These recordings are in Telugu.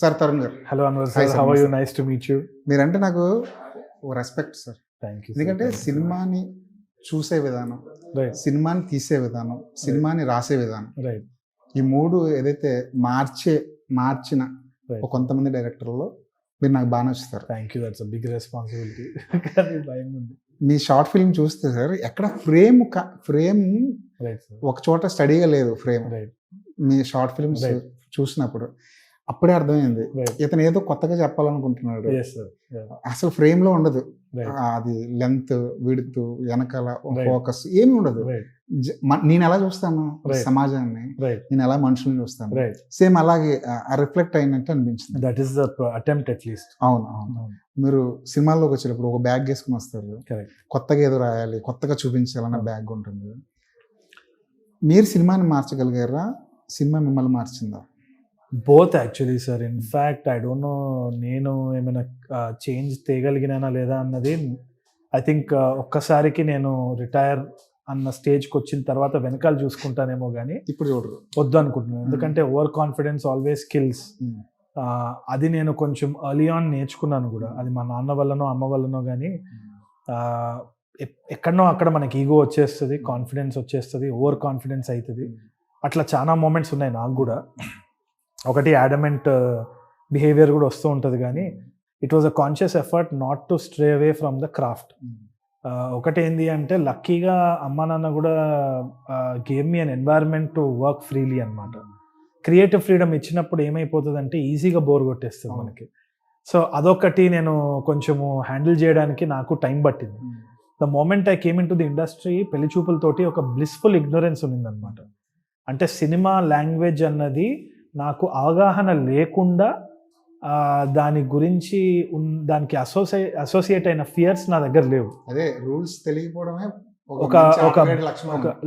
Sir Tarun garu. Hello Anwar Hi, sir, sir. How are you? నమస్తే. Nice to meet you. మీరంటే నాకు రెస్పెక్ట్ సార్. Thank you. ఎందుకంటే సినిమాని చూసే విధానం, రైట్ సినిమాని తీసే విధానం, సినిమాని రాసే విధానం, రైట్ ఈ మూడు ఏదైతే మార్చిన రైట్. కొంతమంది డైరెక్టర్లో మీరు నాకు బాగా నచ్చుతారు. Thank you, that's a big responsibility. కానీ భయం ఉంది. మీ షార్ట్ ఫిల్మ్ చూస్తే సార్ ఎక్కడ ఫ్రేమ్ రైట్ సార్, ఒక చోట స్టడీగా లేదు. ఫ్రేమ్ రైట్ మీ షార్ట్ ఫిల్మ్స్ Right. చూసినప్పుడు అప్పుడే అర్థమైంది రైట్. ఇతను ఏదో కొత్తగా చెప్పాలనుకుంటున్నాడు. ఎస్ సార్, అసలు ఫ్రేమ్ లో ఉండదు. రైట్ అది లెంత్, విడ్త్, వెనకాల Right. ఫోకస్ ఏమి ఉండదు. రైట్ నేను ఎలా చూస్తాను Right. సమాజాన్ని, రైట్ నేను ఎలా మనుషుల్ని చూస్తాను, రైట్. సేమ్ అలాగే రిఫ్లెక్ట్ అయినట్టు అనిపించింది. That is the attempt at least. అవును అవును. మీరు సినిమాల్లోకి వచ్చేటప్పుడు ఒక బ్యాగ్ వేసుకుని వస్తారు, కరెక్ట్. కొత్తగా ఏదో రాయాలి, కొత్తగా చూపించాలన్న బ్యాగ్ ఉంటుంది. మీరు సినిమాని మార్చగలిగారా, సినిమా మిమ్మల్ని మార్చిందా? Both actually sir. In fact I don't know నేను ఏమైనా చేంజ్ తేయగలిగినానా లేదా అన్నది. ఐ థింక్ ఒక్కసారికి నేను రిటైర్ అన్న స్టేజ్కి వచ్చిన తర్వాత వెనకాల చూసుకుంటానేమో కానీ ఇప్పుడు చూడరు. వద్దు అనుకుంటున్నాను. ఎందుకంటే ఓవర్ కాన్ఫిడెన్స్ ఆల్వేస్ కిల్స్. అది నేను కొంచెం ఎర్లీ ఆన్ నేర్చుకున్నాను కూడా. అది మా నాన్న వల్లనో అమ్మ వల్లనో కానీ ఎక్కడనో అక్కడ మనకి ఈగో వచ్చేస్తుంది, కాన్ఫిడెన్స్ వచ్చేస్తుంది, ఓవర్ కాన్ఫిడెన్స్ అవుతుంది. అట్లా చాలా మూమెంట్స్ ఉన్నాయి నాకు కూడా. ఒకటి యాడమెంట్ బిహేవియర్ కూడా వస్తూ ఉంటుంది, కానీ it was a conscious effort not to stray away from the craft. ఒకటి ఏంటి అంటే లక్కీగా అమ్మ నాన్న కూడా gave me an environment to work freely అనమాట. క్రియేటివ్ ఫ్రీడమ్ ఇచ్చినప్పుడు ఏమైపోతుంది అంటే ఈజీగా బోర్ కొట్టేస్తుంది మనకి. సో అదొకటి నేను కొంచెము హ్యాండిల్ చేయడానికి నాకు టైం పట్టింది. The moment I came in to the industry, పెళ్లి చూపులతోటి ఒక బ్లిస్ఫుల్ ఇగ్నోరెన్స్ ఉన్నిందనమాట. అంటే సినిమా లాంగ్వేజ్ అన్నది నాకు అవగాహన లేకుండా దాని గురించి దానికి అసోసియేట్ అయిన ఫియర్స్ నా దగ్గర లేవు. అదే రూల్స్ తెలియకపోవడమే ఒక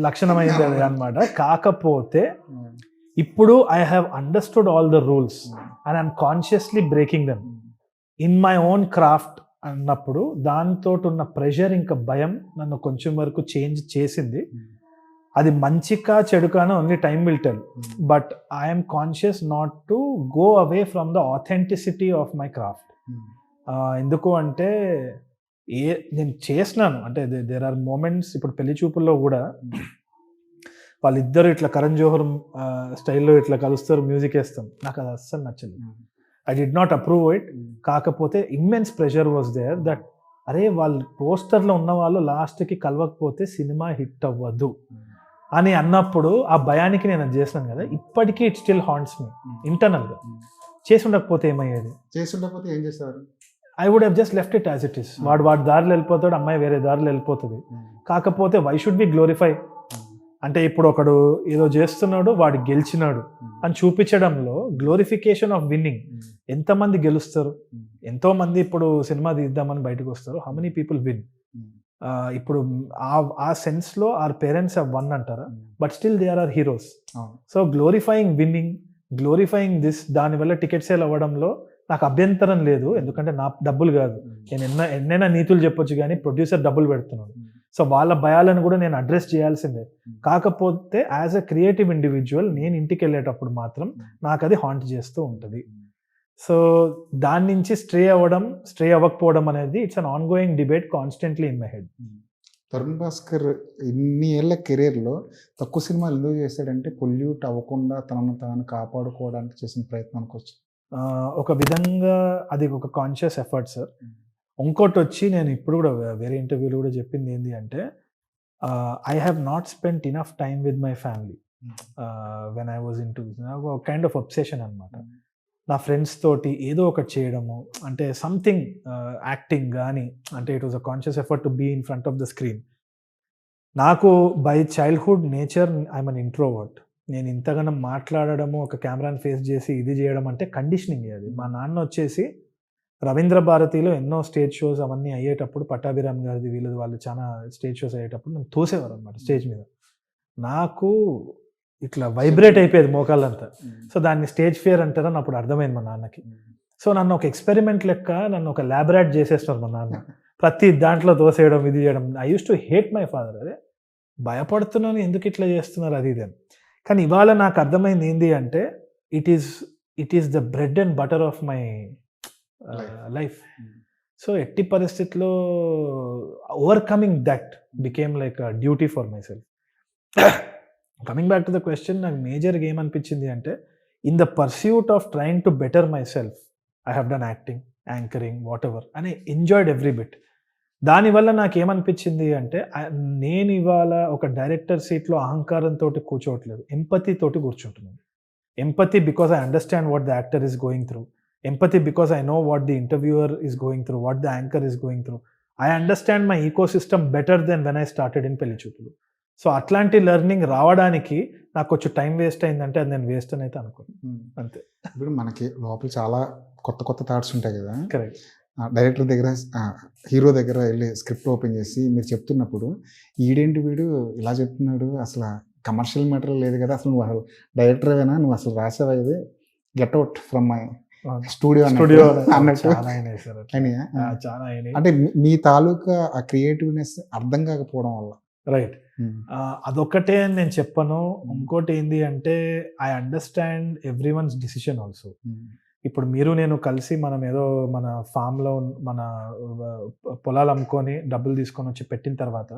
లక్షణమైంది అది అనమాట. కాకపోతే ఇప్పుడు I have understood all the rules and I'm consciously breaking them in my own craft అన్నప్పుడు దాంతో ఉన్న ప్రెషర్, ఇంకా భయం నన్ను కొంచెం వరకు చేంజ్ చేసింది. అది మంచికా చెడుకానో only time will tell. But I'm conscious not to go away from the authenticity of my craft. ఎందుకు అంటే నేను చేసినాను అంటే దేర్ ఆర్ మూమెంట్స్. ఇప్పుడు పెళ్లి చూపుల్లో కూడా వాళ్ళిద్దరు ఇట్లా కరణ్ జోహర్ స్టైల్లో ఇట్లా కలుస్తారు, మ్యూజిక్ వేస్తాం. నాకు అది అస్సలు నచ్చలేదు. I did not approve it. కాకపోతే immense pressure was there that అరే వాళ్ళు పోస్టర్లో ఉన్న వాళ్ళు లాస్ట్కి కలవకపోతే సినిమా హిట్ అవ్వదు అని అన్నప్పుడు ఆ భయానికి నేను అది చేసినాను కదా. ఇప్పటికీ ఇట్ స్టిల్ హాంట్స్ మీ ఇంటర్నల్గా. చేసి ఉండకపోతే ఏమయ్యేది? చేసి ఉండకపోతే ఏం చేసేవారు? I would have just left it as it is. వాడి దారిలో వెళ్ళిపోతాడు, అమ్మాయి వేరే దారిలో వెళ్ళిపోతుంది. కాకపోతే వై షుడ్ బి గ్లోరిఫై? అంటే ఇప్పుడు ఒకడు ఏదో చేస్తున్నాడు, వాడు గెలిచినాడు అని చూపించడంలో గ్లోరిఫికేషన్ ఆఫ్ విన్నింగ్. ఎంతమంది గెలుస్తారు? ఎంతో మంది ఇప్పుడు సినిమా తీద్దామని బయటకు వస్తారు. How many people win? ఇప్పుడు ఆ సెన్స్లో ఆర్ పేరెంట్స్ హ్యావ్ వన్ అంటారా? But still they are heroes. So glorifying winning, glorifying this, దానివల్ల టికెట్ సేల్ అవ్వడంలో నాకు అభ్యంతరం లేదు. ఎందుకంటే నా డబ్బులు కాదు, నేను ఎన్నైనా నీతులు చెప్పొచ్చు, కానీ ప్రొడ్యూసర్ డబ్బులు పెడుతున్నాడు. సో వాళ్ళ భయాలను కూడా నేను అడ్రస్ చేయాల్సిందే. కాకపోతే యాజ్ ఎ క్రియేటివ్ ఇండివిజువల్ నేను ఇంటికి వెళ్ళేటప్పుడు మాత్రం నాకు అది హాంట్ చేస్తూ ఉంటుంది. సో దాని నుంచి స్ట్రే అవ్వకపోవడం అనేది it's an on going debate constantly in my head. Tarun Bhaskar ఇన్ని ఏళ్ళ కెరీర్లో తక్కువ సినిమాలు ఎందుకు చేశాడంటే పొల్యూట్ అవ్వకుండా తనను తాను కాపాడుకోవడానికి చేసిన ప్రయత్నం అనుకోవచ్చు. ఒక విధంగా అది ఒక కాన్షియస్ ఎఫర్ట్ సార్. ఇంకోటి వచ్చి నేను ఇప్పుడు కూడా వేరే ఇంటర్వ్యూలో కూడా చెప్పింది ఏంటి అంటే I have not spent enough time with my family when I was in to kind of obsession అనమాట. నా ఫ్రెండ్స్ తోటి ఏదో ఒకటి చేయడము, అంటే సంథింగ్ యాక్టింగ్ కానీ, అంటే it was a conscious effort to be in front of the screen. నాకు by childhood nature I'm an introvert. నేను ఇంతగానో మాట్లాడడము, ఒక కెమెరాని ఫేస్ చేసి ఇది చేయడం అంటే కండిషనింగ్. అది మా నాన్న వచ్చేసి రవీంద్ర భారతిలో ఎన్నో స్టేజ్ షోస్ అవన్నీ అయ్యేటప్పుడు, పట్టాభిరామ్ గారిది వీళ్ళది వాళ్ళు చాలా స్టేజ్ షోస్ అయ్యేటప్పుడు నన్ను తోసేవారు అనమాట స్టేజ్ మీద. నాకు ఇట్లా వైబ్రేట్ అయిపోయేది మోకాళ్ళంతా. సో దాన్ని స్టేజ్ ఫియర్ అంటారని అప్పుడు అర్థమైంది మా నాన్నకి. సో నన్ను ఒక ఎక్స్పెరిమెంట్ లెక్క నన్ను ఒక ల్యాబొరేట్ చేసేస్తున్నారు మా నాన్న. ప్రతి దాంట్లో తోసేయడం, ఇది చేయడం. I use to hate my father. అదే భయపడుతున్నాను, ఎందుకు ఇట్లా చేస్తున్నారు అది ఇది అని. కానీ ఇవాళ నాకు అర్థమైంది ఏంటి అంటే it is it is the bread and butter of my life. So ఎట్టి పరిస్థితిలో overcoming that became like a duty for my self. Coming back to the question, నాకు మేజర్గా ఏమనిపించింది అంటే, in the pursuit of trying to better my self, I have done acting, anchoring, what ever, అని ఎంజాయ్డ్ ఎవ్రీ బిట్. దానివల్ల నాకేమనిపించింది అంటే, నేను ఇవాళ ఒక డైరెక్టర్ సీట్లో అహంకారంతో కూర్చోవట్లేదు, ఎంపతి తోటి కూర్చుంటున్నాను. Empathy because I understand what the actor is going through. Empathy because I know what the interviewer is going through, what the anchor is going through. I understand my ecosystem better than when I started in Pelli Chootulu. So అట్లాంటి లెర్నింగ్ రావడానికి నాకు కొంచెం టైం వేస్ట్ అయిందంటే అది నేను వేస్ట్ అని అయితే అనుకోను. అంతే. ఇప్పుడు మనకి లోపల చాలా కొత్త కొత్త థాట్స్ ఉంటాయి కదా. కరెక్ట్. డైరెక్టర్ దగ్గర, హీరో దగ్గర వెళ్ళి స్క్రిప్ట్ ఓపెన్ చేసి మీరు చెప్తున్నప్పుడు, ఈడేంటి వీడు ఇలా చెప్తున్నాడు, అసలు కమర్షియల్ మెటీరియల్ లేదు కదా, అసలు నువ్వు అసలు డైరెక్టరేనా, నువ్వు అసలు రాసావా, ఇది get out from my studio అన్నట్టు. అంటే మీ తాలూకా ఆ క్రియేటివ్నెస్ అర్థం కాకపోవడం వల్ల. రైట్. అదొక్కటే నేను చెప్పను. ఇంకోటి ఏంటి అంటే, I understand every once decision also. ఇప్పుడు మీరు నేను కలిసి మనం ఏదో మన ఫామ్లో మన పొలాలు అమ్ముకొని డబ్బులు తీసుకొని వచ్చి పెట్టిన తర్వాత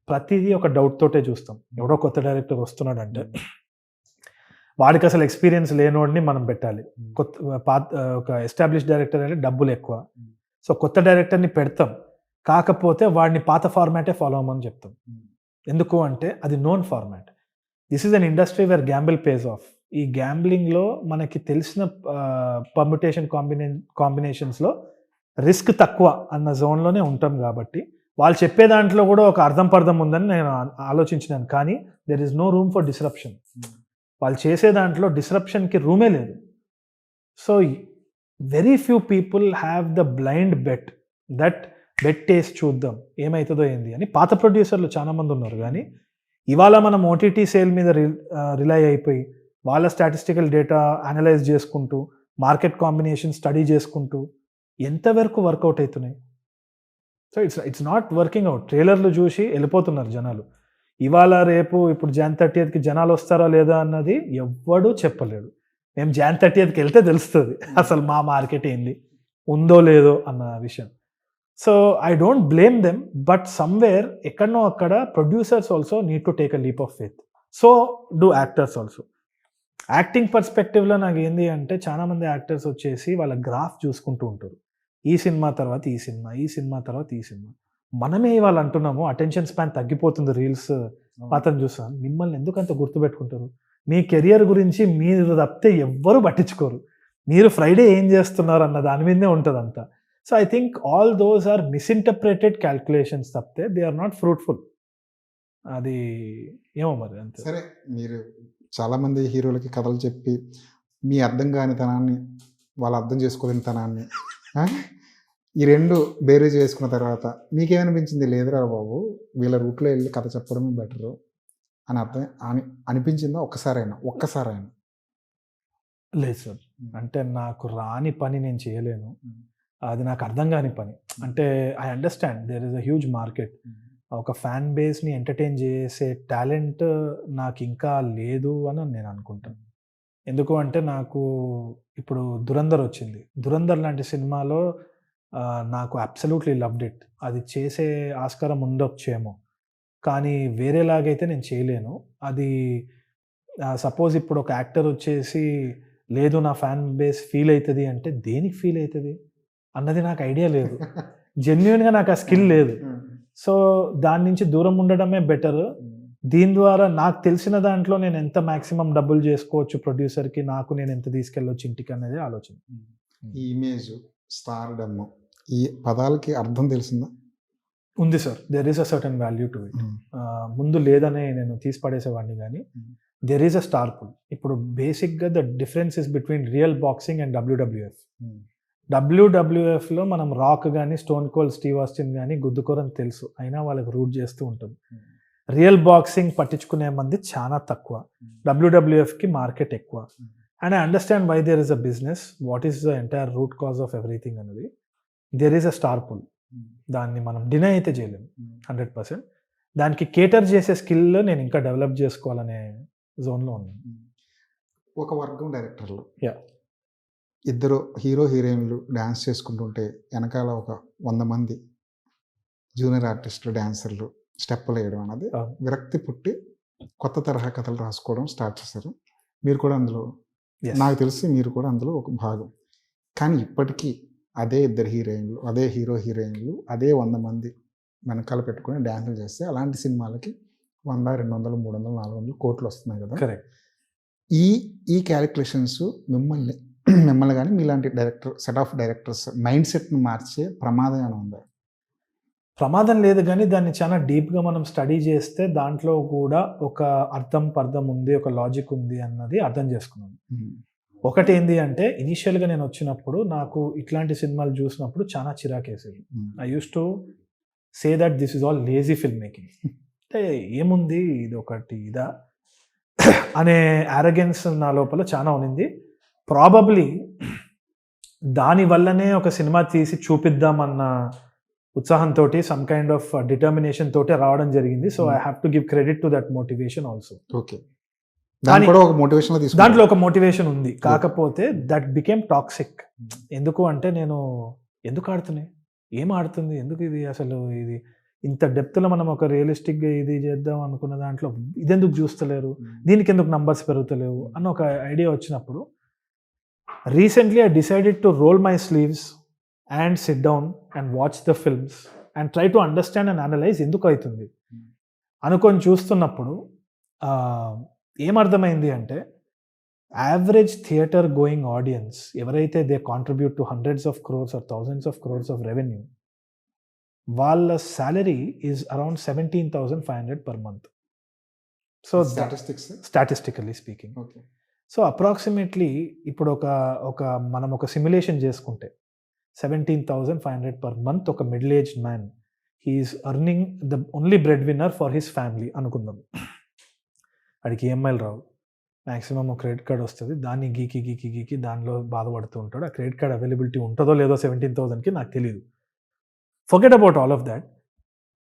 ప్రతిదీ ఒక డౌట్ తోటే చూస్తాం. ఎవడో కొత్త డైరెక్టర్ వస్తున్నాడు అంటే వాడికి అసలు ఎక్స్పీరియన్స్ లేనోడిని మనం పెట్టాలి. ఒక ఎస్టాబ్లిష్ డైరెక్టర్ అంటే డబ్బులు ఎక్కువ, సో కొత్త డైరెక్టర్ని పెడతాం. కాకపోతే వాడిని పాత ఫార్మాటే ఫాలో అవ్వమని చెప్తాం. ఎందుకు అంటే అది known format. This is an industry where gamble pays off. ఈ గ్యాంబ్లింగ్లో మనకి తెలిసిన పర్ముటేషన్ కాంబినేషన్స్లో రిస్క్ తక్కువ అన్న జోన్లోనే ఉంటాం. కాబట్టి వాళ్ళు చెప్పే దాంట్లో కూడా ఒక అర్థం పర్థం ఉందని నేను ఆలోచించినాను. కానీ there is no room for disruption. వాళ్ళు చేసే దాంట్లో డిస్రప్షన్కి రూమే లేదు. So very few people have the blind bet taste చూద్దాం ఏమవుతుందో ఏంది అని. పాత ప్రొడ్యూసర్లు చాలామంది ఉన్నారు. కానీ ఇవాళ మనం ఓటీటీ సేల్ మీద రిలై అయిపోయి వాళ్ళ స్టాటిస్టికల్ డేటా అనలైజ్ చేసుకుంటూ, మార్కెట్ కాంబినేషన్ స్టడీ చేసుకుంటూ ఎంతవరకు వర్కౌట్ అవుతున్నాయి. So it's not working out. ట్రైలర్లు చూసి వెళ్ళిపోతున్నారు జనాలు. ఇవాళ రేపు ఇప్పుడు Jan 30th జనాలు వస్తారా లేదా అన్నది ఎవ్వడూ చెప్పలేడు. మేము Jan 30th వెళ్తే తెలుస్తుంది అసలు మా మార్కెట్ ఏంది, ఉందో లేదో అన్న విషయం. So I don't blame them, but somewhere ఎక్కడనో అక్కడ producers also need to take a leap of faith. So do actors also. Acting పర్స్పెక్టివ్లో నాకు ఏంది అంటే, చాలామంది యాక్టర్స్ వచ్చేసి వాళ్ళ గ్రాఫ్ చూసుకుంటూ ఉంటారు. ఈ సినిమా తర్వాత ఈ సినిమా, ఈ సినిమా తర్వాత ఈ సినిమా. మనమే ఇవాళ అంటున్నాము అటెన్షన్ స్పాన్ తగ్గిపోతుంది, రీల్స్ అతను చూస్తాను. మిమ్మల్ని ఎందుకు అంత గుర్తుపెట్టుకుంటారు? మీ కెరియర్ గురించి మీరు తప్పితే ఎవ్వరూ పట్టించుకోరు. మీరు ఫ్రైడే ఏం చేస్తున్నారు అన్న దాని మీదనే ఉంటుంది అంతా. So I think all those are misinterpreted calculations తప్పితే దే ఆర్ నాట్ ఫ్రూట్ఫుల్. అది ఏమో మరి అంతే. సరే, మీరు చాలామంది హీరోలకి కథలు చెప్పి మీ అర్థం కాని తనాన్ని, వాళ్ళు అర్థం చేసుకోలేని తనాన్ని ఈ రెండు బేరీజ్ వేసుకున్న తర్వాత మీకేమనిపించింది? లేదురా బాబు, వీళ్ళ రూట్లో వెళ్ళి కథ చెప్పడమే బెటరు అని అనిపించిందా? ఒక్కసారైనా? లేదు సార్. అంటే నాకు రాని పని నేను చేయలేను. అది నాకు అర్థం కాని పని. అంటే I understand there is a huge market. ఒక ఫ్యాన్ బేస్ని ఎంటర్టైన్ చేసే టాలెంట్ నాకు ఇంకా లేదు అని నేను అనుకుంటాను. ఎందుకు అంటే నాకు ఇప్పుడు దురంధర్ వచ్చింది. దురంధర్ లాంటి సినిమాలో నాకు అబ్సల్యూట్లీ లవ్డ్ ఇట్. అది చేసే ఆస్కారం ఉండొచ్చేమో, కానీ వేరేలాగైతే నేను చేయలేను. అది సపోజ్ ఇప్పుడు ఒక యాక్టర్ వచ్చేసి లేదు నా ఫ్యాన్ బేస్ ఫీల్ అవుతుంది అంటే దేనికి ఫీల్ అవుతుంది అన్నది నాకు ఐడియా లేదు. జెన్యున్గా నాకు ఆ స్కిల్ లేదు. సో దాని నుంచి దూరం ఉండడమే బెటర్. దీని ద్వారా నాకు తెలిసిన దాంట్లో నేను ఎంత మ్యాక్సిమం డబ్బులు చేసుకోవచ్చు ప్రొడ్యూసర్కి, నాకు నేను ఎంత తీసుకెళ్ళొచ్చు ఇంటికి అనేది ఆలోచన. ఈ ఇమేజ్, స్టార్డమ్, ఈ పదాలకి అర్థం తెలిసిందా? ఉంది sir. There is a certain value to it. ముందు లేదనే నేను తీసి పడేసేవాడిని, కానీ there is a star pull. ఇప్పుడు బేసిక్గా the difference is between real boxing and WWF. WWFలో మనం రాక్ కానీ, స్టోన్ కోల్డ్ స్టీవ్ ఆస్టిన్ కానీ గుద్దుకోరని తెలుసు, అయినా వాళ్ళకి రూట్ చేస్తూ ఉంటుంది. రియల్ బాక్సింగ్ పట్టించుకునే మంది చాలా తక్కువ. WWFకి మార్కెట్ ఎక్కువ. And I understand why there is a business, what is the entire root cause of everything అనేది. There is a star pull. దాన్ని మనం డినై అయితే చేయలేము 100%. దానికి కేటర్ చేసే స్కిల్ నేను ఇంకా డెవలప్ చేసుకోవాలనే జోన్లో ఉన్నాను. ఒక వర్గం డైరెక్టర్లు ఇద్దరు హీరో హీరోయిన్లు డ్యాన్స్ చేసుకుంటుంటే వెనకాల ఒక 100 మంది జూనియర్ ఆర్టిస్టులు డాన్సర్లు స్టెప్పులు వేయడం అన్నది అవును. విరక్తి పుట్టి కొత్త తరహా కథలు రాసుకోవడం స్టార్ట్ చేశారు. మీరు కూడా అందులో Yes. నాకు తెలిసి మీరు కూడా అందులో ఒక భాగం. కానీ ఇప్పటికీ అదే ఇద్దరు హీరోయిన్లు, అదే హీరో హీరోయిన్లు, అదే 100 మంది వెనకాల పెట్టుకొని డ్యాన్సులు చేస్తే అలాంటి సినిమాలకి 100, 200, 300, 400 కోట్లు వస్తున్నాయి కదా. కరెక్ట్. ఈ ఈ క్యాలిక్యులేషన్స్ మిమ్మల్ని కానీ మీలాంటి director set of directors mind సెట్ని మార్చే ప్రమాదం ఏమైనా ఉందా? ప్రమాదం లేదు కానీ దాన్ని చాలా డీప్గా మనం స్టడీ చేస్తే దాంట్లో కూడా ఒక పర్థం ఉంది, ఒక లాజిక్ ఉంది అన్నది అర్థం చేసుకున్నాను. ఒకటి ఏంటి అంటే ఇనీషియల్గా నేను వచ్చినప్పుడు నాకు ఇట్లాంటి సినిమాలు చూసినప్పుడు చాలా చిరాకేసేది. I use to say that this is all lazy film making. అంటే ఏముంది ఇది ఒకటి ఇదా అనే అరగెన్స్ నా లోపల చాలా ఉన్నింది. ప్రాబబ్లీ దానివల్లనే ఒక సినిమా తీసి చూపిద్దామన్న ఉత్సాహంతో సమ్ కైండ్ ఆఫ్ డిటర్మినేషన్ తోటి రావడం జరిగింది. So I have to give credit to that motivation also. Okay, దాంట్లో కూడా ఒక మోటివేషన్ దాంట్లో ఒక మోటివేషన్ ఉంది. కాకపోతే దట్ బికేమ్ టాక్సిక్. ఎందుకు అంటే నేను ఎందుకు ఆడుతున్నాయి, ఏం ఆడుతుంది, ఎందుకు ఇది అసలు ఇది ఇంత డెప్త్లో మనం ఒక రియలిస్టిక్గా ఇది చేద్దాం అనుకున్న దాంట్లో ఇదెందుకు చూస్తలేరు, దీనికి ఎందుకు నంబర్స్ పెరుగుతలేవు అన్న ఒక ఐడియా వచ్చినప్పుడు recently I decided to roll my sleeves and sit down and watch the films and try to understand and analyze ఎందుకు అవుతుంది అనుకొని చూస్తున్నప్పుడు ఏమర్థమైంది అంటే యావరేజ్ థియేటర్ గోయింగ్ ఆడియన్స్ ఎవరైతే they contribute to hundreds of crores or thousands of crores of revenue, వాళ్ళ salary is around 17,500 per month. So statistically speaking. Okay, so approximately ఇప్పుడు మనం ఒక సిమ్యులేషన్ చేసుకుంటే 17,500 per month ఒక middle aged man he is earning the only breadwinner for his family అనుకుందాం. వాడికి ఈఎంఐలు రావు, మ్యాక్సిమం ఒక క్రెడిట్ కార్డ్ వస్తుంది, దాన్ని గీకి దానిలో బాధపడుతూ ఉంటాడు. ఆ క్రెడిట్ కార్డ్ అవైలబిలిటీ ఉంటుందో లేదో 17,000కి నాకు తెలియదు. Forget about all of that,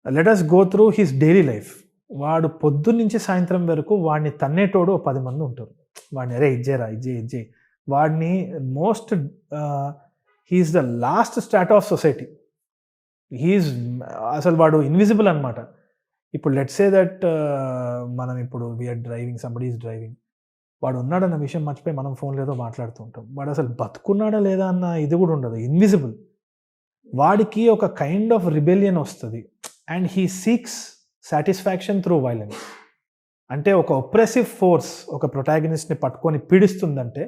let us go through his daily life. వాడు పొద్దున్న నుంచి సాయంత్రం వరకు వాడిని తన్నేటోడు 10 మంది ఉంటారు. వాడిని అరే ఇజ్జేరా ఇజ్జే వాడిని most he is the last start of society. అసలు వాడు ఇన్విజిబుల్ అనమాట. ఇప్పుడు లెట్స్ సే దట్ మనం ఇప్పుడు we are driving, somebody is driving, వాడు ఉన్నాడన్న విషయం మర్చిపోయి మనం ఫోన్లో ఏదో మాట్లాడుతూ ఉంటాం. వాడు అసలు బతుకున్నాడా లేదా అన్న ఇది కూడా ఉండదు, ఇన్విజిబుల్. వాడికి ఒక కైండ్ ఆఫ్ రిబెలియన్ వస్తుంది and he seeks satisfaction through violence. అంటే ఒక ఒప్రెసివ్ ఫోర్స్ ఒక ప్రొటాగనిస్ట్ని పట్టుకొని పీడిస్తుందంటే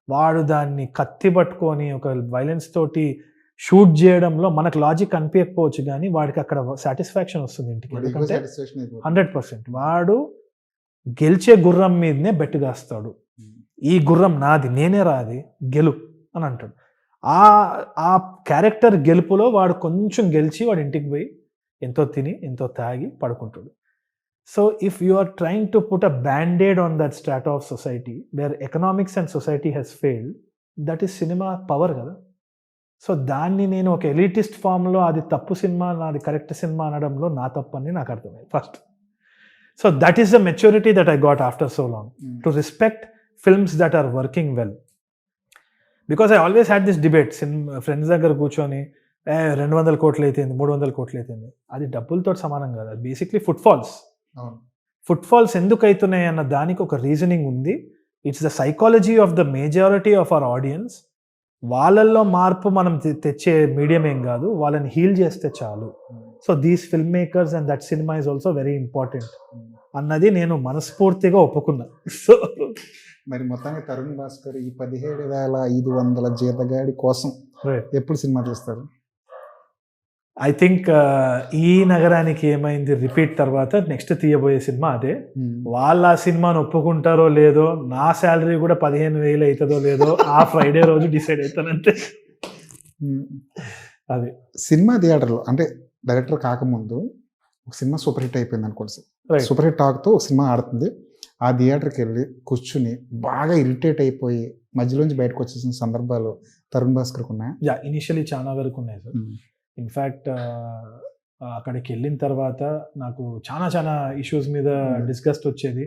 వాడు దాన్ని కత్తి పట్టుకొని ఒక వైలెన్స్ తోటి షూట్ చేయడంలో మనకు లాజిక్ అనిపించకపోవచ్చు, కానీ వాడికి అక్కడ సాటిస్ఫాక్షన్ వస్తుంది ఇంటికి. ఎందుకంటే 100% వాడు గెలిచే గుర్రం మీదనే బెట్టు కాస్తాడు. ఈ గుర్రం నాది, నేనే రాది, గెలు అని అంటాడు. ఆ క్యారెక్టర్ గెలుపులో వాడు కొంచెం గెలిచి వాడు ఇంటికి పోయి ఎంతో తిని ఎంతో తాగి పడుకుంటాడు. So if you are trying to put a bandaid on that strata of society where economics and society has failed, that is cinema power కదా. సో దాన్ని నేను ఒక ఎలిటిస్ట్ ఫామ్లో అది తప్పు సినిమా, నాది కరెక్ట్ సినిమా అనడంలో నా తప్పు అని నాకు అర్థమైంది first. So that is the maturity that I got after so long to respect films that are working well. Because I always had this debate friends దగ్గర కూర్చొని 200 కోట్లు అయితేంది, 300 కోట్లు అయితేంది, అది డబ్బులతో సమానం కాదు. అది బేసిక్లీ ఫుట్ఫాల్స్ ఎందుకు అవుతున్నాయి అన్న దానికి ఒక రీజనింగ్ ఉంది. It's the psychology of the majority of our audience. వాళ్ళల్లో మార్పు మనం తెచ్చే మీడియం ఏం కాదు, వాళ్ళని హీల్ చేస్తే చాలు. So these film makers and that cinema is also very important అన్నది నేను మనస్ఫూర్తిగా ఒప్పుకున్నా. సో మరి మొత్తానికి తరుణ్ భాస్కర్ ఈ 17,500 జీతగాడి కోసం ఎప్పుడు సినిమా తీస్తారు? ఐ థింక్ ఈ నగరానికి ఏమైంది రిపీట్ తర్వాత నెక్స్ట్ తీయబోయే సినిమా అదే. వాళ్ళు ఆ సినిమాను ఒప్పుకుంటారో లేదో, నా శాలరీ కూడా 15,000 అవుతుందో లేదో ఆ ఫ్రైడే రోజు డిసైడ్ అవుతానంటే. అదే సినిమా థియేటర్లో అంటే డైరెక్టర్ కాకముందు ఒక సినిమా సూపర్ హిట్ అయిపోయింది అనుకోండి సార్, సూపర్ హిట్ టాక్తో ఒక సినిమా ఆడుతుంది, ఆ థియేటర్కి వెళ్ళి కూర్చుని బాగా ఇరిటేట్ అయిపోయి మధ్యలోంచి బయటకు వచ్చేసిన సందర్భాలు తరుణ్ భాస్కర్కి ఉన్నాయా? యా, ఇనిషియలీ చాలా వరకు ఉన్నాయి సార్. ఇన్ఫ్యాక్ట్ అక్కడికి వెళ్ళిన తర్వాత నాకు చాలా ఇష్యూస్ మీద డిస్కస్ట్ వచ్చేది.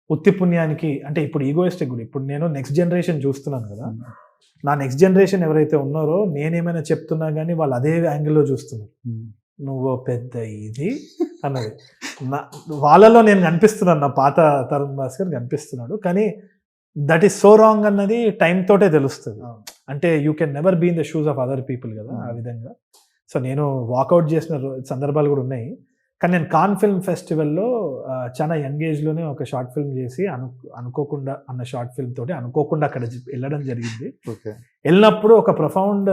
ఉత్తి పుణ్యానికి అంటే ఇప్పుడు ఈగోయిస్టిక్ కూడా, ఇప్పుడు నేను నెక్స్ట్ జనరేషన్ చూస్తున్నాను కదా, నా నెక్స్ట్ జనరేషన్ ఎవరైతే ఉన్నారో నేనేమైనా చెప్తున్నా కానీ వాళ్ళు అదే యాంగిల్లో చూస్తున్నారు. నువ్వు పెద్ద ఇది అన్నది వాళ్ళలో నేను కనిపిస్తున్నాను, నా పాత తరుణ్ భాస్కర్ కనిపిస్తున్నాడు. కానీ దట్ ఈస్ సో రాంగ్ అన్నది టైం తోటే తెలుస్తుంది. అంటే you can never be in the shoes of other people కదా ఆ విధంగా. సో నేను వాకౌట్ చేసిన సందర్భాలు కూడా ఉన్నాయి. కానీ నేను కాన్ ఫిల్మ్ ఫెస్టివల్లో చాలా యంగ్ ఏజ్లోనే ఒక షార్ట్ ఫిల్మ్ చేసి అనుకోకుండా అన్న షార్ట్ ఫిల్మ్ తోటి అనుకోకుండా అక్కడ వెళ్ళడం జరిగింది. వెళ్ళినప్పుడు ఒక ప్రొఫౌండ్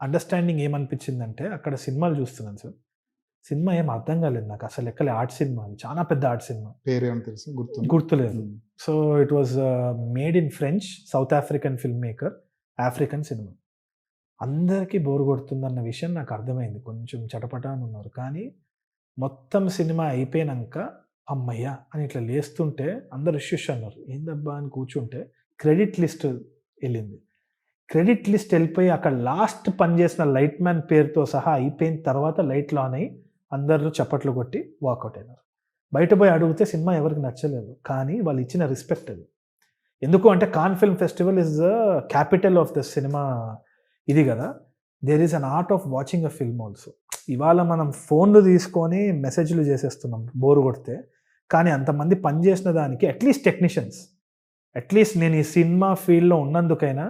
అండర్స్టాండింగ్ ఏమనిపించిందంటే, అక్కడ సినిమాలు చూస్తున్నాను సార్, సినిమా ఏం అర్థం కాలేదు నాకు అసలు. ఎక్కలే ఆర్ట్ సినిమా, చాలా పెద్ద ఆర్ట్ సినిమా, పేరేమో తెలుసు గుర్తులేదు. So it was made in French, south African film maker, African cinema. అందరికీ బోర్ కొడుతుందన్న విషయం నాకు అర్థమైంది. కొంచెం చటపటా అని ఉన్నారు. కానీ మొత్తం సినిమా అయిపోయినాక అమ్మయ్య అని ఇట్లా లేస్తుంటే అందరు ఇష్యూస్ అన్నారు. ఏందబ్బా అని కూర్చుంటే క్రెడిట్ లిస్ట్ వెళ్ళింది. క్రెడిట్ లిస్ట్ వెళ్ళిపోయి అక్కడ లాస్ట్ పనిచేసిన లైట్ మ్యాన్ పేరుతో సహా అయిపోయిన తర్వాత లైట్లు ఆన్ అయ్యి అందరూ చప్పట్లు కొట్టి వాకౌట్ అయినారు. బయట పోయి అడిగితే సినిమా ఎవరికి నచ్చలేదు. కానీ వాళ్ళు ఇచ్చిన రెస్పెక్ట్ అది. ఎందుకు అంటే Cannes film festival is the capital of the cinema ఇది కదా. There is an art of watching a film also. ఇవాళ మనం ఫోన్లు తీసుకొని మెసేజ్లు చేసేస్తున్నాం బోరు కొడితే. కానీ అంతమంది పనిచేసిన దానికి అట్లీస్ట్ టెక్నీషియన్స్, అట్లీస్ట్ నేను ఈ సినిమా ఫీల్డ్లో ఉన్నందుకైనా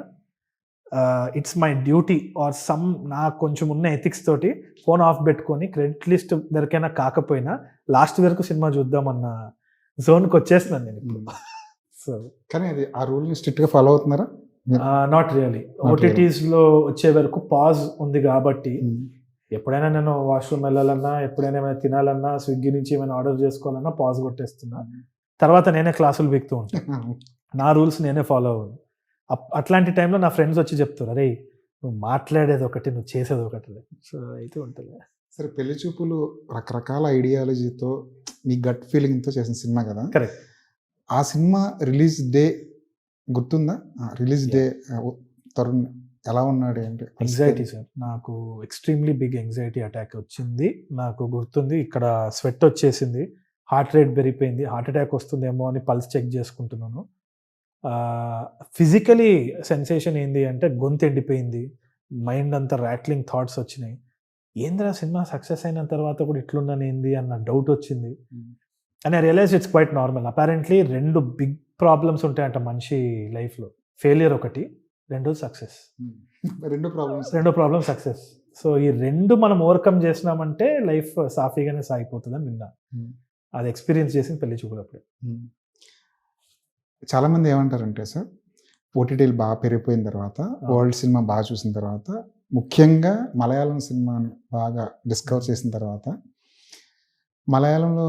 it's my duty or some నాకు కొంచెం ఉన్న ఎథిక్స్ తోటి ఫోన్ ఆఫ్ పెట్టుకొని క్రెడిట్ లిస్ట్ వరకైనా కాకపోయినా లాస్ట్ వరకు సినిమా చూద్దామన్న జోన్కి వచ్చేస్తున్నాను నేను ఇప్పుడు. సో కానీ అది ఆ రూల్ని స్ట్రిక్ట్గా ఫాలో అవుతున్నారా? Not really. ఓటీటీస్లో వచ్చే వరకు పాజ్ ఉంది కాబట్టి ఎప్పుడైనా నేను వాష్రూమ్ వెళ్ళాలన్నా, ఎప్పుడైనా ఏమైనా తినాలన్నా, స్విగ్గీ నుంచి ఏమైనా ఆర్డర్ చేసుకోవాలన్నా పాజ్ కొట్టేస్తున్నా. తర్వాత నేనే క్లాసులు బిగుతూ ఉంటాను. నా రూల్స్ నేనే ఫాలో అవ్వను. అట్లాంటి టైంలో నా ఫ్రెండ్స్ వచ్చి చెప్తారు, అరే నువ్వు మాట్లాడేది ఒకటి, నువ్వు చేసేది ఒకటి. సో అయితే ఉంటుంది. సరే, పెళ్లి చూపులు రకరకాల ఐడియాలజీతో మీ గట్ ఫీలింగ్తో చేసిన సినిమా కదా. కరెక్ట్. ఆ సినిమా రిలీజ్ డే గుర్తుందా? రిలీజ్ డే తరుణ్ ఎలా ఉన్నాడు ఏంటి? ఎంగ్జైటీ సార్, నాకు ఎక్స్ట్రీమ్లీ బిగ్ ఎంగ్జైటీ అటాక్ వచ్చింది. నాకు గుర్తుంది, ఇక్కడ స్వెట్ వచ్చేసింది, హార్ట్ రేట్ పెరిగిపోయింది, హార్ట్ అటాక్ వస్తుందేమో అని పల్స్ చెక్ చేసుకుంటున్నాను. ఫిజికలీ సెన్సేషన్ ఏంది అంటే గొంతు ఎండిపోయింది, మైండ్ అంతా ర్యాట్లింగ్ థాట్స్ వచ్చినాయి. ఏంద్రా సినిమా సక్సెస్ అయిన తర్వాత కూడా ఇట్లున్నాను ఏంది అన్న డౌట్ వచ్చింది. And I realise it's quite normal. Apparently 2 big problems ఉంటాయంట మనిషి లైఫ్లో. ఫెయిలియర్ ఒకటి, రెండోది సక్సెస్. 2 problems success. సో ఈ 2 మనం ఓవర్కమ్ చేసినామంటే లైఫ్ సాఫీగానే సాగిపోతుందని విన్నా. అది ఎక్స్పీరియన్స్ చేసింది పెళ్లి చూపులప్పుడే. చాలామంది ఏమంటారంటే సార్, ఓటీటీలు బాగా పెరిగిపోయిన తర్వాత, వరల్డ్ సినిమా బాగా చూసిన తర్వాత, ముఖ్యంగా మలయాళం సినిమాని బాగా డిస్కవర్ చేసిన తర్వాత, మలయాళంలో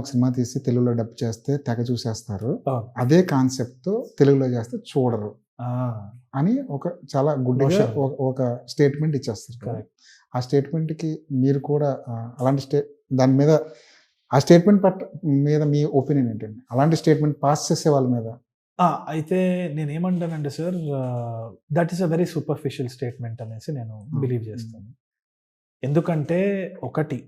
ఒక సినిమా తీసి తెలుగులో డబ్ చేస్తే తెగ చూసేస్తారు, అదే కాన్సెప్ట్తో తెలుగులో చేస్తే చూడరు అని చాలా గుడ్డిగా ఒక స్టేట్మెంట్ ఇచ్చేస్తారు. ఆ స్టేట్మెంట్కి మీరు కూడా అలాంటి దాని మీద, ఆ స్టేట్మెంట్ మీద మీ ఒపీనియన్ ఏంటండి? అలాంటి స్టేట్మెంట్ పాస్ చేసే వాళ్ళ మీద. అయితే నేనేమంటానంటే sir, that is a very superficial statement అనేసి నేను బిలీవ్ చేస్తాను. ఎందుకంటే ఒకటి,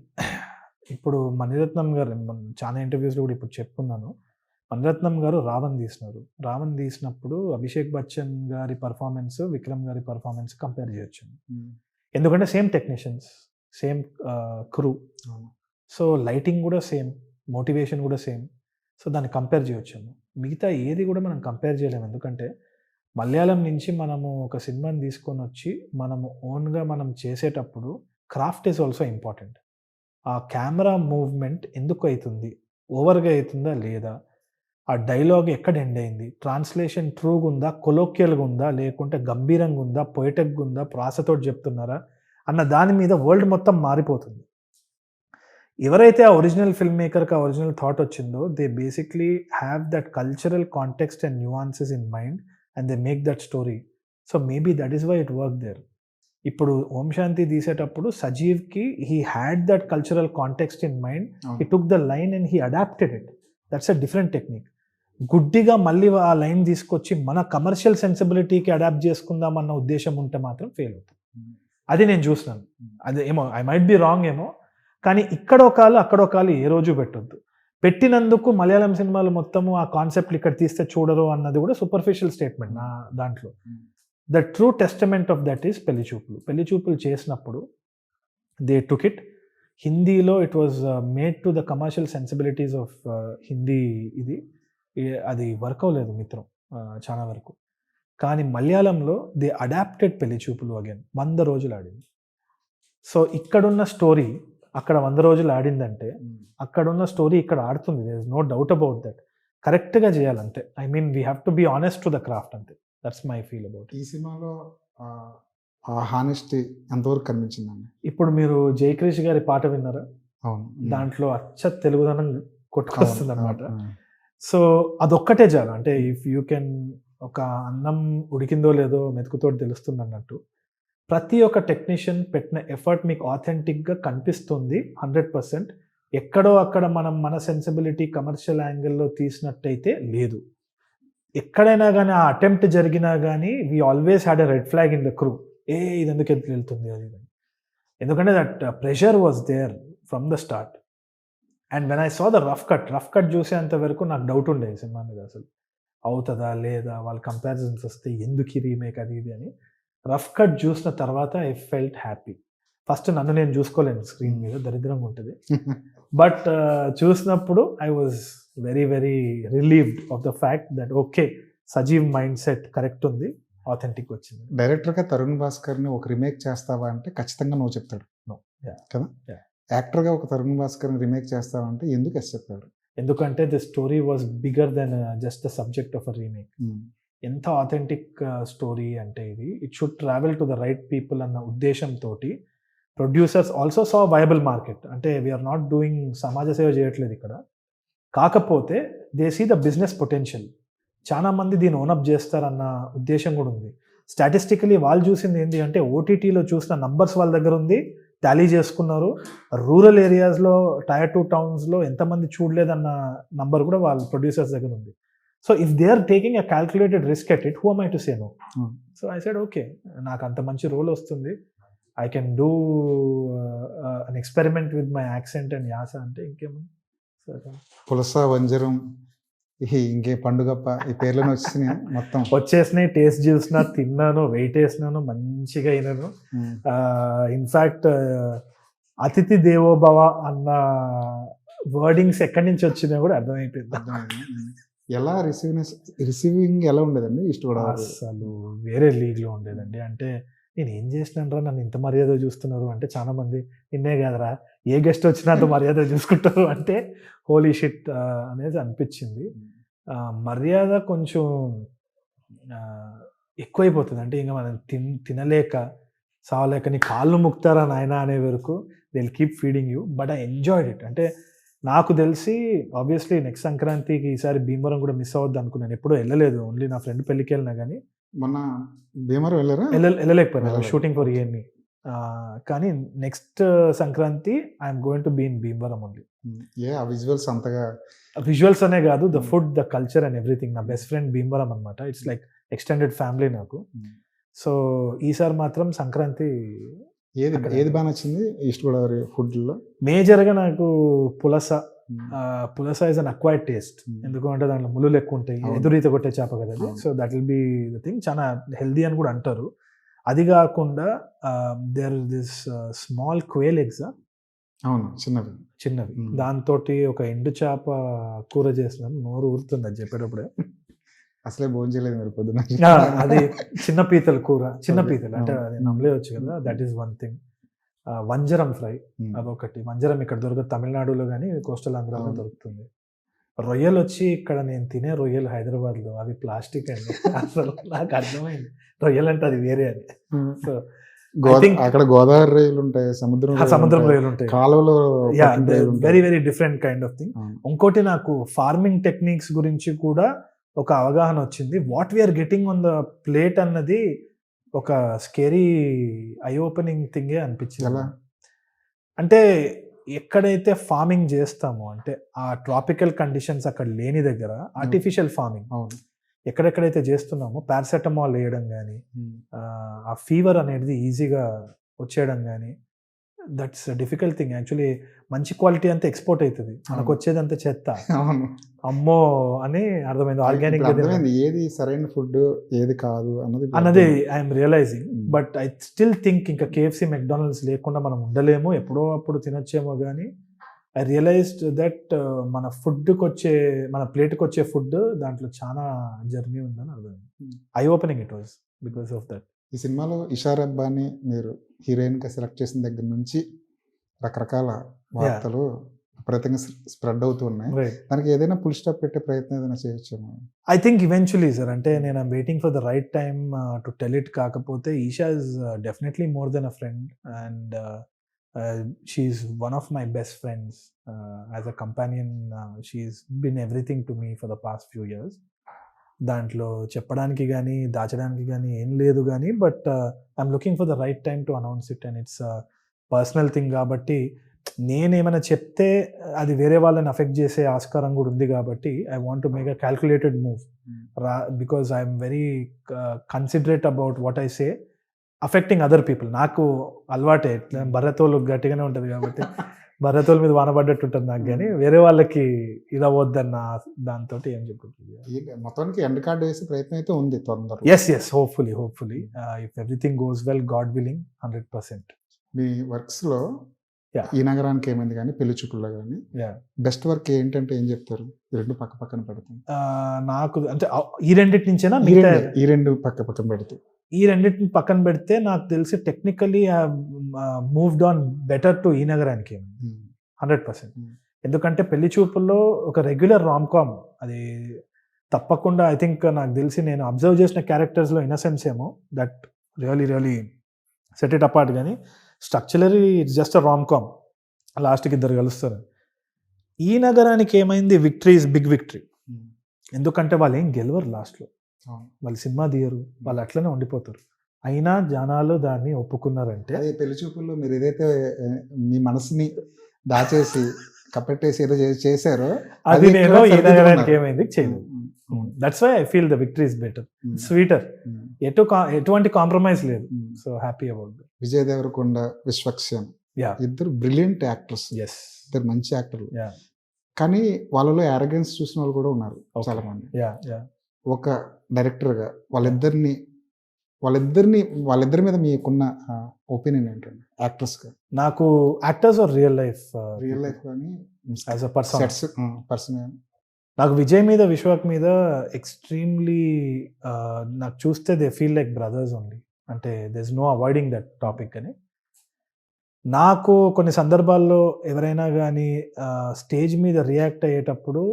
ఇప్పుడు మణిరత్నం గారు, చాలా ఇంటర్వ్యూస్లో కూడా ఇప్పుడు చెప్పుకున్నాను, మణిరత్నం గారు రావణ్ తీసినారు. రావణ్ తీసినప్పుడు అభిషేక్ బచ్చన్ గారి పర్ఫార్మెన్స్, విక్రమ్ గారి పర్ఫార్మెన్స్ కంపేర్ చేయొచ్చు. ఎందుకంటే same technicians, same crew, so lighting కూడా సేమ్, మోటివేషన్ కూడా సేమ్. సో దాన్ని కంపేర్ చేయొచ్చు. మిగతా ఏది కూడా మనం కంపేర్ చేయలేము. ఎందుకంటే మలయాళం నుంచి మనము ఒక సినిమాని తీసుకొని వచ్చి మనము ఓన్గా మనం చేసేటప్పుడు క్రాఫ్ట్ ఈజ్ ఆల్సో ఇంపార్టెంట్. ఆ కెమెరా మూవ్మెంట్ ఎందుకు అవుతుంది, ఓవర్గా అవుతుందా లేదా, ఆ డైలాగ్ ఎక్కడ ఎండ్ అయింది, ట్రాన్స్లేషన్ ట్రూగా ఉందా, కొలోక్యల్గా ఉందా, లేకుంటే గంభీరంగా ఉందా, పొయిటిక్గా ఉందా, ప్రాసతో చెప్తున్నారా అన్న దాని మీద వరల్డ్ మొత్తం మారిపోతుంది. ఎవరైతే ఆ ఒరిజినల్ ఫిల్మ్ మేకర్కి ఆ ఒరిజినల్ థాట్ వచ్చిందో, they basically have that cultural context and nuances in mind and they make that story. So maybe that is why it work there. ఇప్పుడు ఓం శాంతి తీసేటప్పుడు సజీవ్కి he had that cultural context in mind, he took the line and he adapted it. That's a different technique. గుడ్డిగా మళ్ళీ ఆ లైన్ తీసుకొచ్చి మన కమర్షియల్ సెన్సిబిలిటీకి అడాప్ట్ చేసుకుందామన్న ఉద్దేశం ఉంటే మాత్రం ఫెయిల్ అవుతుంది. అది నేను చూసినాను. అది ఏమో ఐ మైట్ బి రాంగ్ ఏమో, కానీ ఇక్కడ ఒక కాలు అక్కడ ఒక కాలు ఏ రోజు పెట్టొద్దు. పెట్టినందుకు మలయాళం సినిమాలు మొత్తము ఆ కాన్సెప్ట్ ఇక్కడ తీస్తే చూడరు అన్నది కూడా సూపర్ఫిషియల్ స్టేట్మెంట్ నా దాంట్లో. The true testament of that is పెళ్లి చూపులు. పెళ్లి చూపులు చేసినప్పుడు దే టుక్ ఇట్ హిందీలో, it was made to the commercial sensibilities of Hindi. ఇది అది వర్క్ అవ్వలేదు మిత్రం చాలా వరకు. కానీ మలయాళంలో దే అడాప్టెడ్ పెళ్లి చూపులు అగైన్. 100 రోజులు ఆడింది. సో ఇక్కడున్న స్టోరీ అక్కడ 100 రోజులు ఆడిందంటే అక్కడున్న స్టోరీ ఇక్కడ ఆడుతుంది. There is no doubt about that. కరెక్ట్గా చేయాలంతే. I mean we have to be honest to the craft అంతే. That's my feel about. ఈ సినిమాలో ఆ హానెస్టీ ఎంతవరకు కనిపించిందండి? ఇప్పుడు మీరు జయక్రిష్ గారి పాట విన్నారా? అవును. దాంట్లో అచ్చ తెలుగుదనం కొట్టుకొస్తుంది అనమాట. సో అదొక్కటే చాలు. అంటే ఇఫ్ యూ కెన్, ఒక అన్నం ఉడికిందో లేదో మెతుకుతోటి తెలుస్తుంది అన్నట్టు, ప్రతి ఒక్క టెక్నీషియన్ పెట్టిన ఎఫర్ట్ మీకు ఆథెంటిక్గా కనిపిస్తుంది 100%. ఎక్కడో అక్కడ మనం మన సెన్సిబిలిటీ కమర్షియల్ యాంగిల్లో తీసినట్టయితే లేదు. ఎక్కడైనా కానీ ఆ అటెంప్ట్ జరిగినా కానీ we always had a red flag in the crew. ఇది ఎందుకు వెళ్తుంది అది. ఎందుకంటే that pressure was there from the start. And when I saw the rough cut చూసేంత వరకు నాకు డౌట్ ఉండేది సినిమా మీద, అసలు అవుతుందా లేదా, వాళ్ళ కంపారిజన్స్ వస్తే ఎందుకు ఈ రీమేక్ అది ఇది అని. రఫ్ కట్ చూసిన తర్వాత ఐ ఫెల్ట్ హ్యాపీ. ఫస్ట్ నన్ను నేను చూసుకోలేను స్క్రీన్ మీద, దరిద్రంగా ఉంటుంది. బట్ చూసినప్పుడు I was very very relieved of the fact that okay, Sajeev mind set correct ఉంది, ఆథెంటిక్ వచ్చింది. డైరెక్టర్గా తరుణ్ భాస్కర్ని ఒక రీమేక్ చేస్తావా అంటే ఖచ్చితంగా నువ్వు చెప్తాడు. No. Yeah. కదా. Yeah. యాక్టర్గా ఒక తరుణ్ భాస్కర్ని రీమేక్ చేస్తావా అంటే ఎందుకు ఎస్ చెప్పాడు? ఎందుకంటే the story was bigger than just the subject of a remake. ఎంత ఆథెంటిక్ స్టోరీ అంటే ఇది, it should travel to the right people అన్న ఉద్దేశంతో producers also saw viable market. అంటే వీఆర్ నాట్ డూయింగ్ సమాజ సేవ చేయట్లేదు ఇక్కడ, కాకపోతే they see the business potential. చాలా మంది దీన్ని ఓనప్ చేస్తారన్న ఉద్దేశం కూడా ఉంది. స్టాటిస్టికలీ వాళ్ళు చూసింది ఏంటి అంటే, ఓటీటీలో చూసిన నంబర్స్ వాళ్ళ దగ్గర ఉంది, టాలీ చేసుకున్నారు. రూరల్ ఏరియాస్లో టైర్ 2 టౌన్స్లో ఎంతమంది చూడలేదన్న నంబర్ కూడా వాళ్ళ ప్రొడ్యూసర్స్ దగ్గర ఉంది. So if they are taking a calculated risk at it, who am I to say no? So I said okay, నాకు అంత మంచి రోల్ వస్తుంది, I can do an experiment with my accent and యాస అంటే ఇంకేమో. పులస, వంజరం, ఇంకే పండుగప్ప, ఈ పేర్లను వచ్చినాయి మొత్తం వచ్చేసినాయి. టేస్ట్ చూసినా, తిన్నాను, వెయిట్ వేసినాను, మంచిగా అయినాను. ఇన్ఫ్యాక్ట్ అతిథి దేవోభవ అన్న వర్డింగ్స్ ఎక్కడి నుంచి వచ్చినా కూడా అర్థమైపోయింది. ఎలా రిసీవింగ్ ఎలా ఉండేదండి? ఇష్టపడాలి అసలు వేరే లీగ్లో ఉండేదండి. అంటే నేను ఏం చేసినానరా, నన్ను ఇంత మర్యాద చూస్తున్నారు అంటే, చాలా మంది నిన్నే కాదరా ఏ గెస్ట్ వచ్చినా అంత మర్యాద చూసుకుంటారు అంటే హోలీ షిట్ అనేది అనిపించింది. మర్యాద కొంచెం ఎక్కువైపోతుంది. అంటే ఇంకా మనం తినలేక సావలేక నీ కాళ్ళు ముక్తారా నాయన అనే వరకు they will keep feeding you. But I enjoyed it. అంటే నాకు తెలిసి ఆబ్వియస్లీ నెక్స్ట్ సంక్రాంతికి ఈసారి భీమవరం కూడా మిస్ అవ్వద్దు అనుకున్నాను. ఎప్పుడూ వెళ్ళలేదు, ఓన్లీ నా ఫ్రెండ్ పెళ్ళికి వెళ్ళినా కానీ. మొన్న భీమవరం వెళ్ళారా? వెళ్ళలేకపోయినా షూటింగ్ ఫర్ ఇయర్ని. కానీ next Sankranti I'm going to be in Bhimavaram only. ఆ విజువల్స్ అంతగా, విజువల్స్ అనే కాదు, the food, the culture and everything. నా బెస్ట్ ఫ్రెండ్ భీమవరం అనమాట. ఇట్స్ లైక్ ఎక్స్టెండెడ్ ఫ్యామిలీ నాకు. సో ఈసారి మాత్రం సంక్రాంతి ఏది బాగా నచ్చింది ఈస్ట్ గోదావరి ఫుడ్లో? మేజర్గా నాకు పులస. పులస ఇస్ అన్ అక్వైర్డ్ టేస్ట్. ఎందుకంటే దాంట్లో ముళ్ళు ఎక్కువ ఉంటాయి, ఎదురీత కొట్టే చేప కదా అది. So that will be the thing. చాలా హెల్దీ అని కూడా అంటారు. అది కాకుండా there this small quail eggs. అవును, చిన్నవి. దాంతో ఒక ఎండు చేప కూర చేసినాను, నోరు ఊరుతుంది అది చెప్పేటప్పుడే. అసలే భోజనం చేయలేదు మీరు పొద్దున. అది చిన్న పీతల కూర, చిన్న పీతలు అంటే అది నమ్మలేవచ్చు కదా. That is one thing. వంజరం ఫ్రై అదొకటి. వంజరం ఇక్కడ దొరకదు తమిళనాడులో కానీ కోస్టల్ ఆంధ్రాలో దొరుకుతుంది. రొయ్యలు వచ్చి ఇక్కడ నేను తినే రొయ్యలు హైదరాబాద్లో అవి ప్లాస్టిక్ అండి. అసలు నాకు అర్థమైంది రొయ్యలు అంటే అది వేరే అని. సో అక్కడ గోదావరి రొయ్యలు ఉంటాయి, సముద్రం రొయ్యలు ఉంటాయి, కాలువలో. Very very different kind of thing. ఇంకోటి నాకు ఫార్మింగ్ టెక్నిక్స్ గురించి కూడా ఒక అవగాహన వచ్చింది. What we are getting on the plate అన్నది ఒక స్కేరీ ఐ ఓపెనింగ్ థింగే అనిపించింది. అంటే ఎక్కడైతే ఫార్మింగ్ చేస్తామో, అంటే ఆ ట్రాపికల్ కండిషన్స్ అక్కడ లేని దగ్గర ఆర్టిఫిషియల్ ఫార్మింగ్ ఎక్కడెక్కడైతే చేస్తున్నామో, పారాసెటమాల్ వేయడం కానీ, ఆ ఫీవర్ అనేది ఈజీగా వచ్చేయడం కానీ, దట్స్ డిఫికల్ట్ థింగ్ యాక్చువల్లీ. మంచి క్వాలిటీ అంతా ఎక్స్‌పోర్ట్ అయితది. మనకు వచ్చేదంతా చెత్త. అవును. అమ్మో! అని అర్థమైంది. ఆర్గానిక్ ఇప్పుడు అర్థమైంది ఏది సరైన ఫుడ్, ఏది కాదు అన్నది ఇప్పుడు అన్నది అర్థమైంది. I'm realising. Mm. But I still think ఇంకా కేఎఫ్‌సి, మెక్‌డానల్డ్స్ లేకుండా మనం ఉండలేము. ఎప్పుడో అప్పుడు తినొచ్చేమో గానీ ఐ రియలైజ్డ్ దట్ మన ఫుడ్‌కొచ్చే, మన ప్లేట్‌కొచ్చే ఫుడ్ దాంట్లో చాలా జర్నీ ఉందని అర్థమైంది. Mm. Eye opening it was because of that. ఈ సినిమాలో ఇషా రబ్బాని మీరు హీరోయిన్‌గా సెలెక్ట్ చేసిన దగ్గర నుంచి రకరకాల వార్తలు విపరీతంగా స్ప్రెడ్ అవుతూ ఉన్నాయి. రైట్. దానికి ఏదైనా ఫుల్ స్టాప్ పెట్టే ప్రయత్నం ఏదైనా చేయొచ్చేమో? I think eventually sir. అంటే నేను I'm waiting for the right time to tell it. కాకపోతే Esha is definitely more than a friend and she is one of my best friends. As a companion she is been everything to me for the past few years. దాంట్లో చెప్పడానికి కానీ దాచడానికి కానీ ఏం లేదు కానీ but I'm looking for the right time to announce it and it's personal thing కాబట్టి నేనేమైనా చెప్తే అది వేరే వాళ్ళని అఫెక్ట్ చేసే ఆస్కారం కూడా ఉంది కాబట్టి I want to make a calculated move because I'm very considerate about what I say affecting other people. నాకు అలవాటే భరతోలు గట్టిగానే ఉంటుంది కాబట్టి భరతోల మీద వానబడ్డట్టు ఉంటుంది నాకు, కానీ వేరే వాళ్ళకి ఇది అవ్వద్దన్న దాంతో ఏం చెప్పుకుంటుంది. మొత్తానికి ఎండ్ కార్డ్ వేసే ప్రయత్నం అయితే ఉంది తొందరగా. Yes hopefully if everything goes well, god willing 100%. మీ వర్క్స్లో Yeah. ఈ నగరానికి ఏమైంది కానీ పెళ్లి చూపుల్లో కానీ బెస్ట్ వర్క్ ఏంటంటే ఏం చెప్తారు? ఈ రెండు పక్క పక్కన పెడతాం. నాకు అంటే ఈ రెండింటి నుంచేనా ఈ రెండు పక్క పక్కన పెడతాం. ఈ రెండింటిని పక్కన పెడితే నాకు తెలిసి technically moved on better to ఈ నగరానికి 100%. ఎందుకంటే పెళ్లి చూపుల్లో ఒక రెగ్యులర్ రామ్ కామ్ అది తప్పకుండా ఐ థింక్ నాకు తెలిసి నేను అబ్జర్వ్ చేసిన క్యారెక్టర్స్లో ఇన్నసెన్స్ ఏమో that really set it apart, కానీ structurally it's just a rom com. లాస్ట్కి ఇద్దరు కలుస్తారు. ఈ నగరానికి ఏమైంది, విక్టరీ ఇస్ బిగ్ విక్టరీ. ఎందుకంటే వాళ్ళు ఏం గెలవరు లాస్ట్లో, వాళ్ళు సినిమా తీయరు, వాళ్ళు అట్లనే ఉండిపోతారు. అయినా జనాలు దాన్ని ఒప్పుకున్నారంటే అదే పెళ్లి చూపుల్లో మీరు ఏదైతే మీ మనసుని దాచేసి కప్పెట్టేసి ఏదో చేశారో అది నేను ఈ నగరానికి ఏమైంది చేయలేదు. That's why I feel the victory is better, sweeter. ఎటువంటి కాంప్రమైజ్ లేదు. So happy about that. Vijay Deverakonda, Vishwaksen ఇద్దరు బ్రిలియంట్ యాక్టర్స్, ఇద్దరు మంచి యాక్టర్లు. కానీ వాళ్ళలో యారగెన్స్ చూసిన వాళ్ళు కూడా ఉన్నారు చాలా మంది. ఒక డైరెక్టర్గా వాళ్ళిద్దరి మీద మీకున్న ఒపీనియన్ ఏంటండి యాక్టర్స్గా? నాకు యాక్టర్స్ ఆర్ రియల్ లైఫ్ కానీ యాజ్ అ పర్సన్ నాకు విజయ్ మీద, విశ్వాక్ మీద ఎక్స్ట్రీమ్లీ నాకు చూస్తే they feel like brothers only. అంటే they is no avoiding that topic అని. నాకు కొన్ని సందర్భాల్లో ఎవరైనా కానీ స్టేజ్ మీద రియాక్ట్ అయ్యేటప్పుడు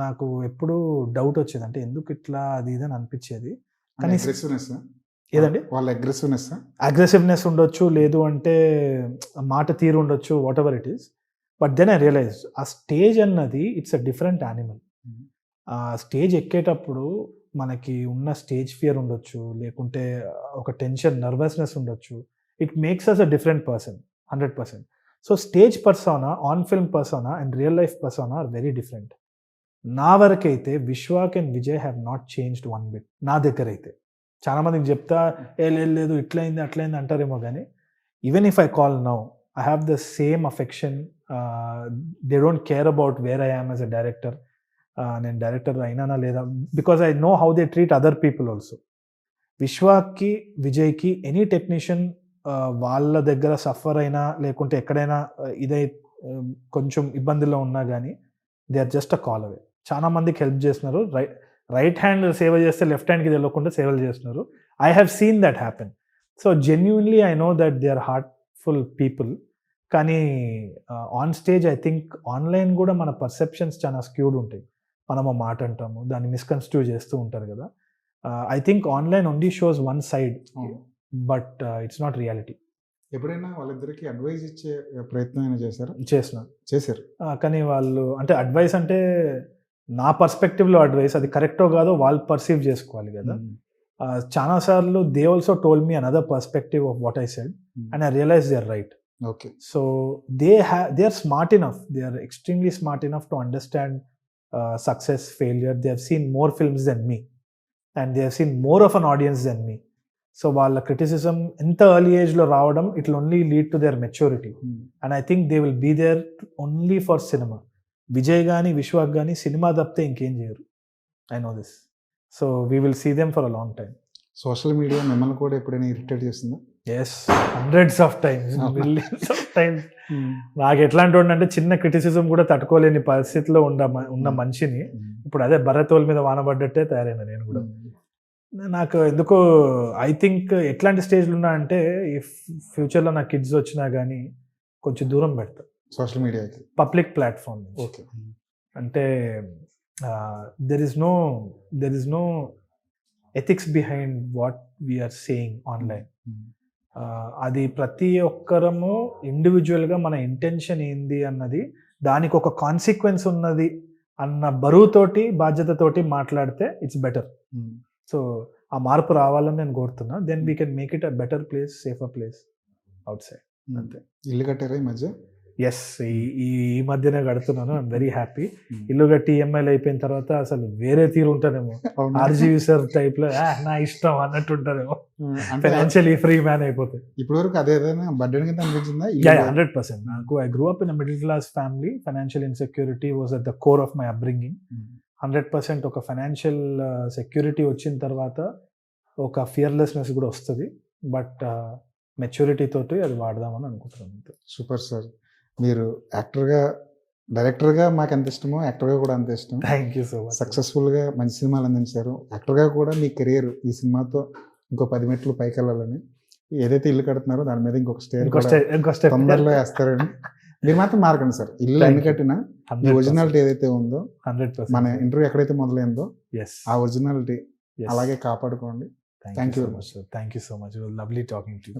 నాకు ఎప్పుడు డౌట్ వచ్చేది, అంటే ఎందుకు ఇట్లా అది ఇది అని అనిపించేది. కానీ ఏదండి వాళ్ళ అగ్రెసివ్నెస్ ఉండొచ్చు, లేదు అంటే మాట తీరు ఉండొచ్చు, whatever it is. But then I realise ఆ స్టేజ్ అన్నది ఇట్స్ అ డిఫరెంట్ యానిమల్. ఆ స్టేజ్ ఎక్కేటప్పుడు మనకి ఉన్న స్టేజ్ ఫియర్ ఉండొచ్చు, లేకుంటే ఒక టెన్షన్, నర్వస్నెస్ ఉండొచ్చు. It makes us a different person 100%. So stage persona, on film persona and real life persona are very different. నా వరకైతే Vishwak and Vijay have not changed one bit. నా దగ్గర అయితే చాలా మందికి చెప్తా లేదు ఇట్లయింది అట్లయింది అంటారేమో, కానీ even if I call now I have the same affection. They don't care about where I am as a director. నేను డైరెక్టర్ అయినానా లేదా, because I know how they treat other people also. విశ్వాక్కి, విజయ్కి ఎనీ టెక్నీషియన్ వాళ్ళ దగ్గర సఫర్ అయినా లేకుంటే ఎక్కడైనా ఇదై కొంచెం ఇబ్బందిలో ఉన్నా కానీ they are just a call away. చాలా మందికి హెల్ప్ చేస్తున్నారు. రైట్ హ్యాండ్ సేవ చేస్తే లెఫ్ట్ హ్యాండ్కి తెలియకుండా సేవలు చేస్తున్నారు. I have seen that happen. So genuinely I know that they are heartful people. కానీ on stage I think online కూడా మన పర్సెప్షన్స్ చాలా స్క్యూడ్ ఉంటాయి. మనం ఆ మాట అంటాము, దాన్ని మిస్కన్స్ట్రూ చేస్తూ ఉంటారు కదా. I think online only shows one side, but it's not reality. ఎప్పుడైనా వాళ్ళిద్దరికి అడ్వైజ్ ఇచ్చే ప్రయత్నం అయినా చేశారు? కానీ వాళ్ళు అంటే అడ్వైస్ అంటే నా పర్స్పెక్టివ్లో అడ్వైస్, అది కరెక్టో కాదో వాళ్ళు పర్సీవ్ చేసుకోవాలి కదా. చాలా సార్లు they also told me another perspective of what I said and I realise they are right. Okay. So they are smart enough. They are extremely smart enough to understand success, failure. They have seen more films than me, and they have seen more of an audience than me. సో వాళ్ళ క్రిటిసిజం ఎంత ఎర్లీ ఏజ్లో రావడం it will only lead to their maturity. And I think they will be there only for cinema. Vijay కానీ విశ్వాక్ కానీ సినిమా తప్పితే ఇంకేం చేయరు. I know this. So we will see them for a long time. Social media మిమ్మల్ని కూడా ఎప్పుడైనా ఇరిటేట్ చేస్తుందా? Yes, hundreds of times, millions of times. నాకు ఎట్లాంటి అంటే చిన్న క్రిటిసిజం కూడా తట్టుకోలేని పరిస్థితిలో ఉన్న మనిషిని ఇప్పుడు అదే భరతోల్ మీద వానబడ్డట్టే తయారైనా నేను కూడా. నాకు ఎందుకో ఐ థింక్ ఎట్లాంటి స్టేజ్లో ఉన్నా అంటే ఈ ఫ్యూచర్లో నా కిడ్స్ వచ్చినా కానీ కొంచెం దూరం పెడతా సోషల్ మీడియాకి, పబ్లిక్ ప్లాట్ఫామ్. ఓకే, అంటే there is no ethics behind what we are saying online. అది ప్రతి ఒక్కరము ఇండివిజువల్గా మన ఇంటెన్షన్ ఏంది అన్నది, దానికి ఒక కాన్సిక్వెన్స్ ఉన్నది అన్న బరువుతోటి బాధ్యతతోటి మాట్లాడితే ఇట్స్ బెటర్. సో ఆ మార్పు రావాలని నేను కోరుతున్నా. Then we can make it a better place, safer place outside. అంతే. ఇల్లు కట్టారా ఈ మధ్య? ఎస్, ఈ మధ్యనే కడుతున్నాను. I'm very happy. ఇల్లు కట్టి ఈఎంఐలు అయిపోయిన తర్వాత అసలు వేరే తీరు ఉంటానేమో, ఆర్జీవి సార్ టైప్ లో నా ఇష్టం అన్నట్టు ఉంటానేమో, ఫైనాన్షియలీ ఫ్రీ మ్యాన్ అయిపోతే. ఇప్పటి వరకు అదే బడ్డెన్ కింద అనిపించిందా? 100%. నాకు I grew up in middle class family. Financial insecurity was at the core of my upbringing. 100% ఒక ఫైనాన్షియల్ సెక్యూరిటీ వచ్చిన తర్వాత ఒక ఫియర్లెస్నెస్ కూడా వస్తుంది. బట్ మెచ్యూరిటీ తోటి అది వాడదామని అనుకుంటున్నాను. Super sir. మీరు యాక్టర్గా, డైరెక్టర్గా మాకు ఎంత ఇష్టమో యాక్టర్గా కూడా అంత ఇష్టం. Thank you so much. సక్సెస్ఫుల్గా మంచి సినిమాలు అందించారు. యాక్టర్గా కూడా మీ కెరియర్ ఈ సినిమాతో ఇంకో 10 మెట్లు పైకి వెళ్ళాలని, ఏదైతే ఇల్లు కడుతున్నారో దాని మీద ఇంకొక స్టేర్ తొందరలో వేస్తారని. మీరు మాత్రం మారకండి సార్. ఇల్లు ఎన్ని కట్టినా మీ ఒరిజినాలిటీ ఏదైతే ఉందో, 100% మన ఇంటర్వ్యూ ఎక్కడైతే మొదలైందో yes, ఆ ఒరిజినాలిటీ అలాగే కాపాడుకోండి. Thank you so much. Thank you so much. Lovely talking to you.